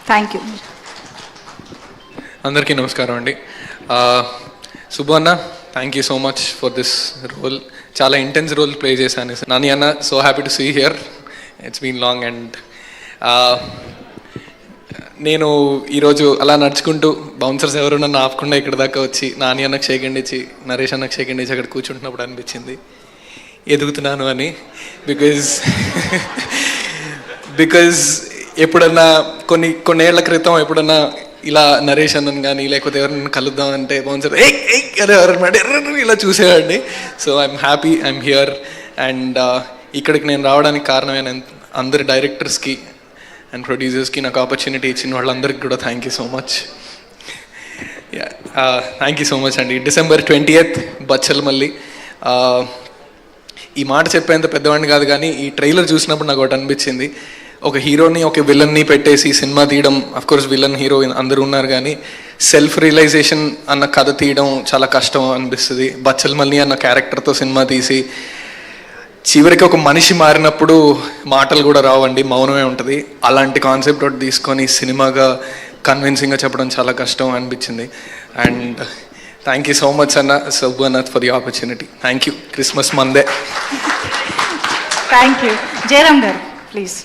Thank you. అందరికీ నమస్కారం అండి. సుబ్బు అన్న, thank you so much for this role. చాలా ఇంటెన్స్ రోల్ ప్లే చేశాను. నాని అన్న, so happy to see here. It's been long. And నేను ఈరోజు అలా నడుచుకుంటూ బౌన్సర్స్ ఎవరు నన్ను ఆపకుండా ఇక్కడ దాకా వచ్చి నాని అన్నకు షేకండ్ ఇచ్చి, నరేష్ అన్నకు షేకండ్ ఇచ్చి అక్కడ కూర్చుంటున్నప్పుడు అనిపించింది ఎదుగుతున్నాను అని. బికాజ్ ఎప్పుడన్నా కొన్నేళ్ల క్రితం ఎప్పుడన్నా ఇలా నరేష్ అన్నను కానీ లేకపోతే ఎవరైనా కలుద్దాం అంటే బౌన్సర్ ఎవరన్నా ఇలా చూసేవాడిని. So I'm happy I'm here. And ఇక్కడికి నేను రావడానికి కారణమైన అందరి డైరెక్టర్స్కి అండ్ ప్రొడ్యూసర్స్కి నాకు ఆపర్చునిటీ ఇచ్చిన వాళ్ళందరికీ కూడా thank you so much. Thank you so much అండి. December 20th Bachhala Malli. ఈ మాట చెప్పేంత పెద్దవాడిని కాదు, కానీ ఈ ట్రైలర్ చూసినప్పుడు నాకు ఒకటి అనిపించింది. ఒక హీరోని ఒక విలన్ని పెట్టేసి సినిమా తీయడం, అఫ్కోర్స్ విలన్ హీరో అందరూ ఉన్నారు, కానీ సెల్ఫ్ రియలైజేషన్ అన్న కథ తీయడం చాలా కష్టం అనిపిస్తుంది. బచ్చలమల్లి అన్న క్యారెక్టర్తో సినిమా తీసి చివరికి ఒక మనిషి మారినప్పుడు మాటలు కూడా రావండి, మౌనమే ఉంటుంది. అలాంటి కాన్సెప్ట్ ఒకటి తీసుకొని సినిమాగా కన్విన్సింగ్గా చెప్పడం చాలా కష్టం అనిపించింది. And thank you so much అన్న, సుబ్బు అన్న, for the opportunity. Thank you. Christmas మందే. Thank you. జయరామ్ గారు ప్లీజ్.